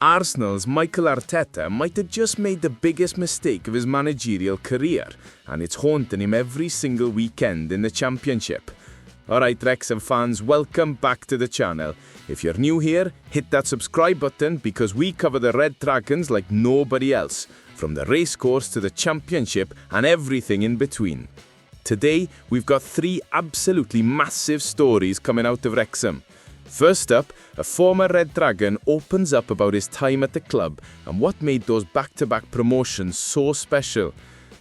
Arsenal's Mikel Arteta might have just made the biggest mistake of his managerial career, and it's haunting him every single weekend in the Championship. Alright Wrexham fans, welcome back to the channel. If you're new here, hit that subscribe button because we cover the Red Dragons like nobody else, from the racecourse to the Championship and everything in between. Today, we've got three absolutely massive stories coming out of Wrexham. First up, a former Red Dragon opens up about his time at the club and what made those back-to-back promotions so special.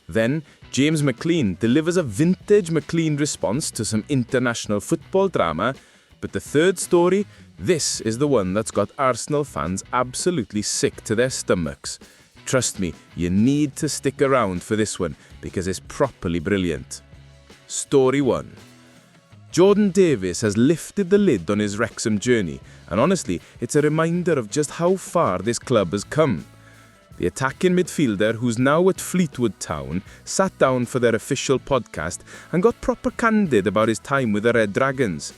Then, James McLean delivers a vintage McLean response to some international football drama. But the third story, this is the one that's got Arsenal fans absolutely sick to their stomachs. Trust me, you need to stick around for this one because it's properly brilliant. Story 1. Jordan Davies has lifted the lid on his Wrexham journey, and honestly, it's a reminder of just how far this club has come. The attacking midfielder, who's now at Fleetwood Town, sat down for their official podcast and got proper candid about his time with the Red Dragons.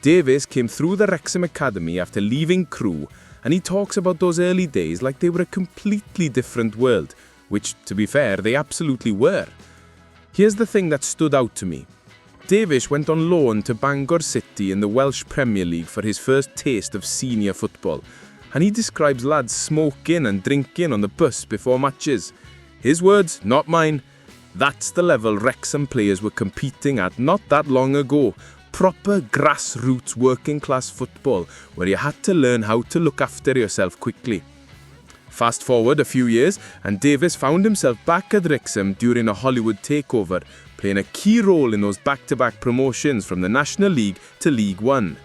Davies came through the Wrexham Academy after leaving Crewe, and he talks about those early days like they were a completely different world, which, to be fair, they absolutely were. Here's the thing that stood out to me. Davies went on loan to Bangor City in the Welsh Premier League for his first taste of senior football, and he describes lads smoking and drinking on the bus before matches. His words, not mine. That's the level Wrexham players were competing at not that long ago. Proper grassroots working class football where you had to learn how to look after yourself quickly. Fast forward a few years and Davies found himself back at Wrexham during a Hollywood takeover, playing a key role in those back-to-back promotions from the National League to League One.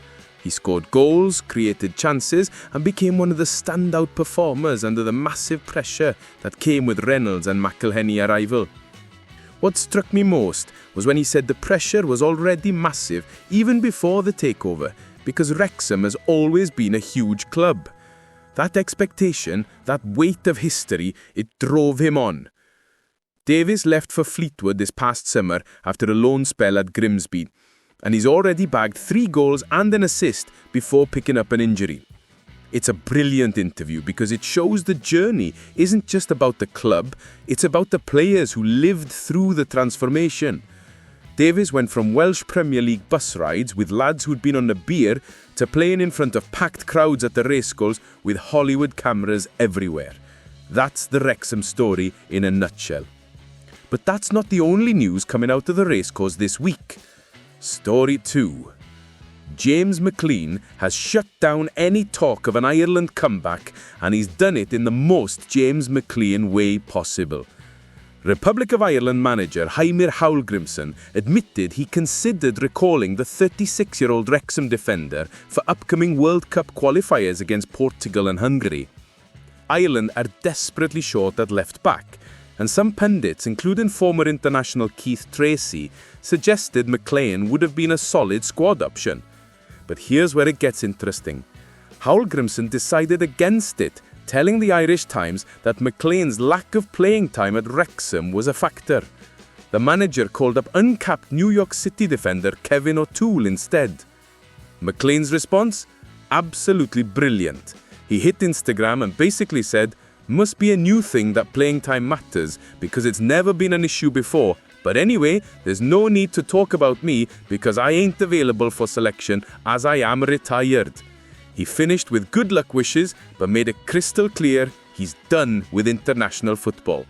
He scored goals, created chances, and became one of the standout performers under the massive pressure that came with Reynolds and McElhenney arrival. What struck me most was when he said the pressure was already massive even before the takeover, because Wrexham has always been a huge club. That expectation, that weight of history, it drove him on. Davies left for Fleetwood this past summer after a loan spell at Grimsby, and he's already bagged 3 goals and an assist before picking up an injury. It's a brilliant interview because it shows the journey isn't just about the club, it's about the players who lived through the transformation. Davies went from Welsh Premier League bus rides with lads who'd been on the beer to playing in front of packed crowds at the racecourse with Hollywood cameras everywhere. That's the Wrexham story in a nutshell. But that's not the only news coming out of the racecourse this week. Story 2. James McLean has shut down any talk of an Ireland comeback, and he's done it in the most James McLean way possible. Republic of Ireland manager Heimir Hallgrímsson admitted he considered recalling the 36-year-old Wrexham defender for upcoming World Cup qualifiers against Portugal and Hungary. Ireland are desperately short at left back, and some pundits, including former international Keith Tracy, suggested McLean would have been a solid squad option. But here's where it gets interesting. Hallgrímsson decided against it, telling the Irish Times that McLean's lack of playing time at Wrexham was a factor. The manager called up uncapped New York City defender Kevin O'Toole instead. McLean's response? Absolutely brilliant. He hit Instagram and basically said, "Must be a new thing that playing time matters because it's never been an issue before. But anyway, there's no need to talk about me because I ain't available for selection as I am retired." He finished with good luck wishes but made it crystal clear he's done with international football.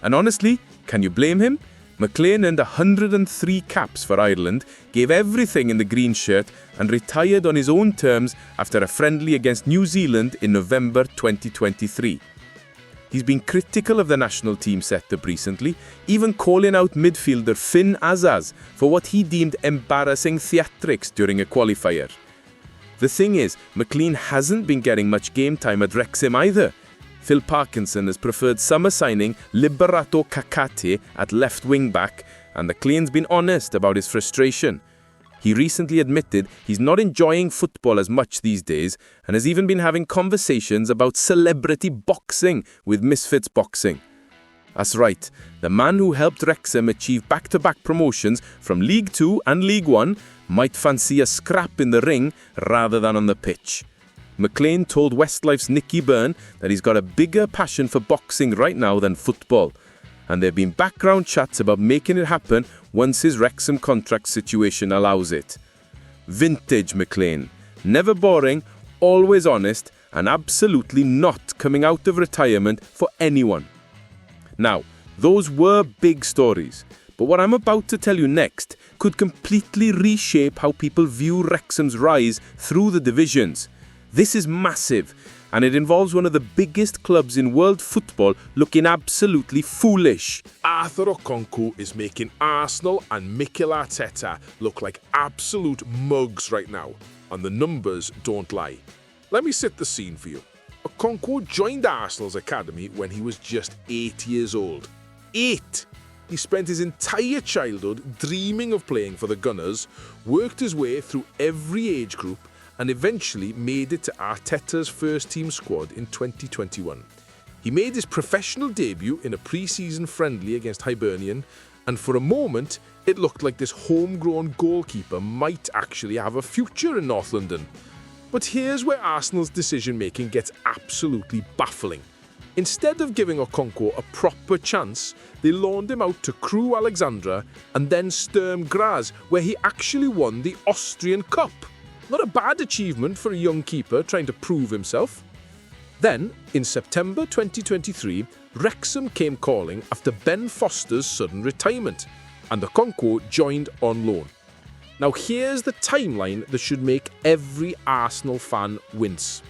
And honestly, can you blame him? McLean earned 103 caps for Ireland, gave everything in the green shirt and retired on his own terms after a friendly against New Zealand in November 2023. He's been critical of the national team setup recently, even calling out midfielder Finn Azaz for what he deemed embarrassing theatrics during a qualifier. The thing is, McLean hasn't been getting much game time at Wrexham either. Phil Parkinson has preferred summer signing Liberato Kakate at left wing-back, and McLean's been honest about his frustration. He recently admitted he's not enjoying football as much these days and has even been having conversations about celebrity boxing with Misfits Boxing. That's right, the man who helped Wrexham achieve back-to-back promotions from League 2 and League 1 might fancy a scrap in the ring rather than on the pitch. McLean told Westlife's Nicky Byrne that he's got a bigger passion for boxing right now than football, and there have been background chats about making it happen once his Wrexham contract situation allows it. Vintage McLean, never boring, always honest, and absolutely not coming out of retirement for anyone. Now, those were big stories, but what I'm about to tell you next could completely reshape how people view Wrexham's rise through the divisions. This is massive, and it involves one of the biggest clubs in world football looking absolutely foolish. Arthur Okonkwo is making Arsenal and Mikel Arteta look like absolute mugs right now, and the numbers don't lie. Let me set the scene for you. Okonkwo joined Arsenal's academy when he was just 8 years old. 8! He spent his entire childhood dreaming of playing for the Gunners, worked his way through every age group, and eventually made it to Arteta's first-team squad in 2021. He made his professional debut in a pre-season friendly against Hibernian, and for a moment, it looked like this homegrown goalkeeper might actually have a future in North London. But here's where Arsenal's decision-making gets absolutely baffling. Instead of giving Okonkwo a proper chance, they loaned him out to Crewe Alexandra and then Sturm Graz, where he actually won the Austrian Cup. Not a bad achievement for a young keeper trying to prove himself. Then, in September 2023, Wrexham came calling after Ben Foster's sudden retirement, and Okonkwo joined on loan. Now here's the timeline that should make every Arsenal fan wince.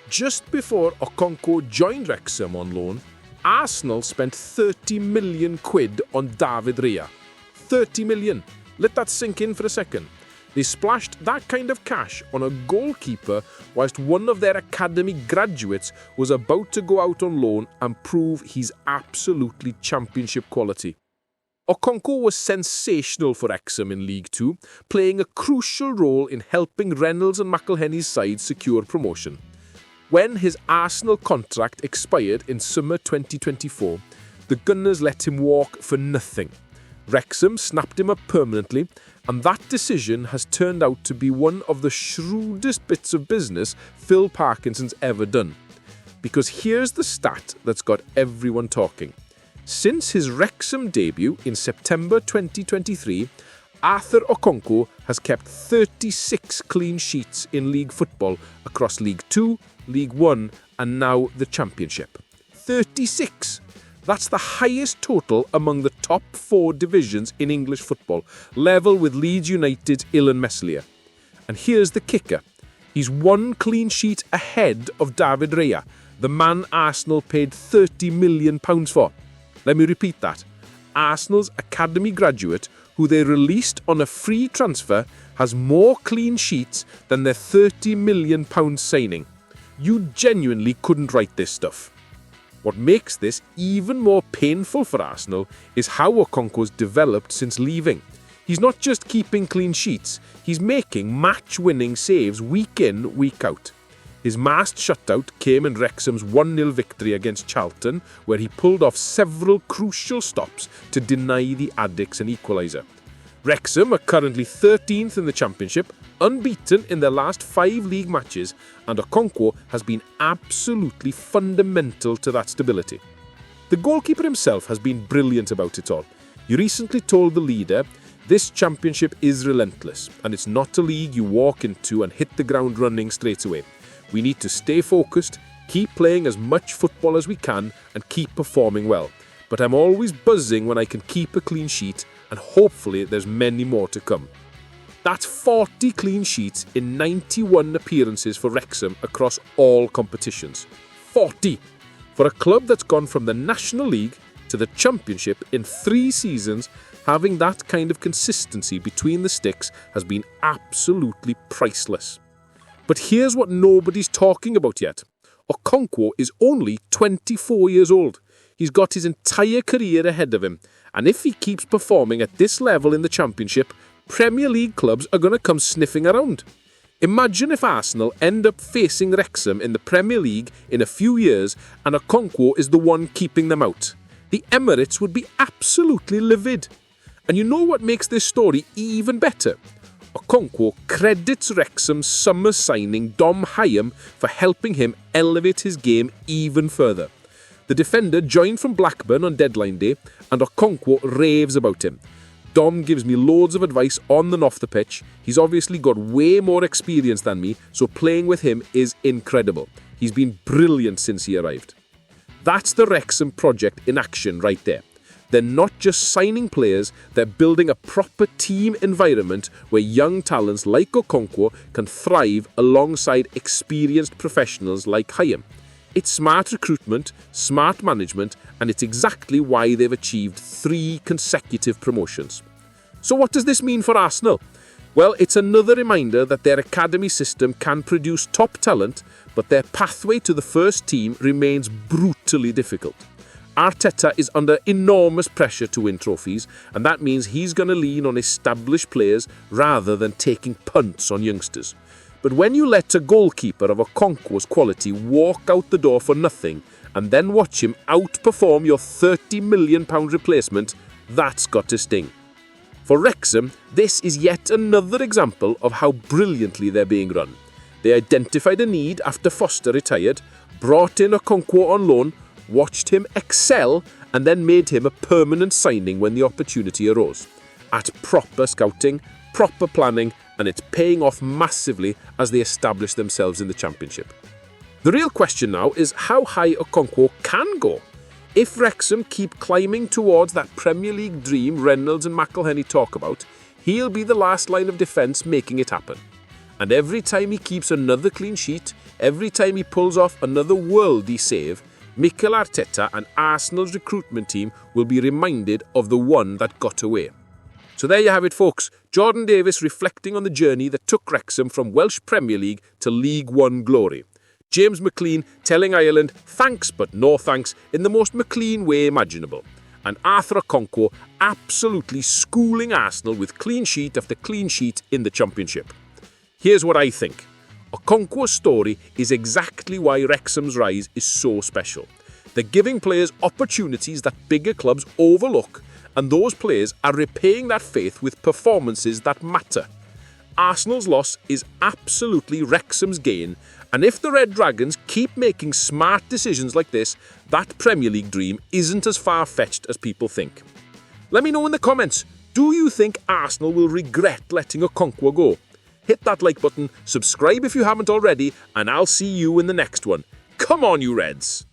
Just before Okonkwo joined Wrexham on loan, Arsenal spent 30 million quid on David Raya. 30 million. Let that sink in for a second. They splashed that kind of cash on a goalkeeper whilst one of their academy graduates was about to go out on loan and prove he's absolutely championship quality. Okonkwo was sensational for Wrexham in League Two, playing a crucial role in helping Reynolds and McElhenney's side secure promotion. When his Arsenal contract expired in summer 2024, the Gunners let him walk for nothing. Wrexham snapped him up permanently, and that decision has turned out to be one of the shrewdest bits of business Phil Parkinson's ever done. Because here's the stat that's got everyone talking. Since his Wrexham debut in September 2023, Arthur Okonkwo has kept 36 clean sheets in league football across League 2, League 1 and now the Championship. 36! That's the highest total among the top 4 divisions in English football, level with Leeds United's Ilan Meslier. And here's the kicker. He's 1 clean sheet ahead of David Raya, the man Arsenal paid £30 million for. Let me repeat that. Arsenal's academy graduate, who they released on a free transfer, has more clean sheets than their £30 million signing. You genuinely couldn't write this stuff. What makes this even more painful for Arsenal is how Okonkwo's developed since leaving. He's not just keeping clean sheets, he's making match-winning saves week in, week out. His mast shutout came in Wrexham's 1-0 victory against Charlton, where he pulled off several crucial stops to deny the Addicts an equaliser. Wrexham are currently 13th in the Championship, unbeaten in their last 5 league matches, and Okonkwo has been absolutely fundamental to that stability. The goalkeeper himself has been brilliant about it all. He recently told the leader, "This championship is relentless, and it's not a league you walk into and hit the ground running straight away. We need to stay focused, keep playing as much football as we can, and keep performing well. But I'm always buzzing when I can keep a clean sheet, and hopefully there's many more to come." That's 40 clean sheets in 91 appearances for Wrexham across all competitions. 40! For a club that's gone from the National League to the Championship in 3 seasons, having that kind of consistency between the sticks has been absolutely priceless. But here's what nobody's talking about yet. Okonkwo is only 24 years old. He's got his entire career ahead of him, and if he keeps performing at this level in the Championship, Premier League clubs are going to come sniffing around. Imagine if Arsenal end up facing Wrexham in the Premier League in a few years and Okonkwo is the one keeping them out. The Emirates would be absolutely livid. And you know what makes this story even better? Okonkwo credits Wrexham's summer signing Dom Hyam for helping him elevate his game even further. The defender joined from Blackburn on deadline day, and Okonkwo raves about him. Dom gives me loads of advice on and off the pitch. He's obviously got way more experience than me, so playing with him is incredible. He's been brilliant since he arrived. That's the Wrexham project in action right there. They're not just signing players, they're building a proper team environment where young talents like Okonkwo can thrive alongside experienced professionals like Hyam. It's smart recruitment, smart management, and it's exactly why they've achieved 3 consecutive promotions. So what does this mean for Arsenal? Well, it's another reminder that their academy system can produce top talent, but their pathway to the first team remains brutally difficult. Arteta is under enormous pressure to win trophies, and that means he's going to lean on established players rather than taking punts on youngsters. But when you let a goalkeeper of Okonkwo's quality walk out the door for nothing and then watch him outperform your £30 million replacement, that's got to sting. For Wrexham, this is yet another example of how brilliantly they're being run. They identified a need after Foster retired, brought in Okonkwo on loan, watched him excel, and then made him a permanent signing when the opportunity arose. At proper scouting, proper planning, and it's paying off massively as they establish themselves in the Championship. The real question now is how high Okonkwo can go. If Wrexham keep climbing towards that Premier League dream Reynolds and McElhenney talk about, he'll be the last line of defence making it happen. And every time he keeps another clean sheet, every time he pulls off another worldy save, Mikel Arteta and Arsenal's recruitment team will be reminded of the one that got away. So there you have it, folks. Jordan Davis reflecting on the journey that took Wrexham from Welsh Premier League to League One glory. James McLean telling Ireland thanks but no thanks in the most McLean way imaginable. And Arthur Okonkwo absolutely schooling Arsenal with clean sheet after clean sheet in the Championship. Here's what I think. Okonkwo's story is exactly why Wrexham's rise is so special. They're giving players opportunities that bigger clubs overlook, and those players are repaying that faith with performances that matter. Arsenal's loss is absolutely Wrexham's gain, and if the Red Dragons keep making smart decisions like this, that Premier League dream isn't as far-fetched as people think. Let me know in the comments, do you think Arsenal will regret letting Okonkwo go? Hit that like button, subscribe if you haven't already, and I'll see you in the next one. Come on, you Reds!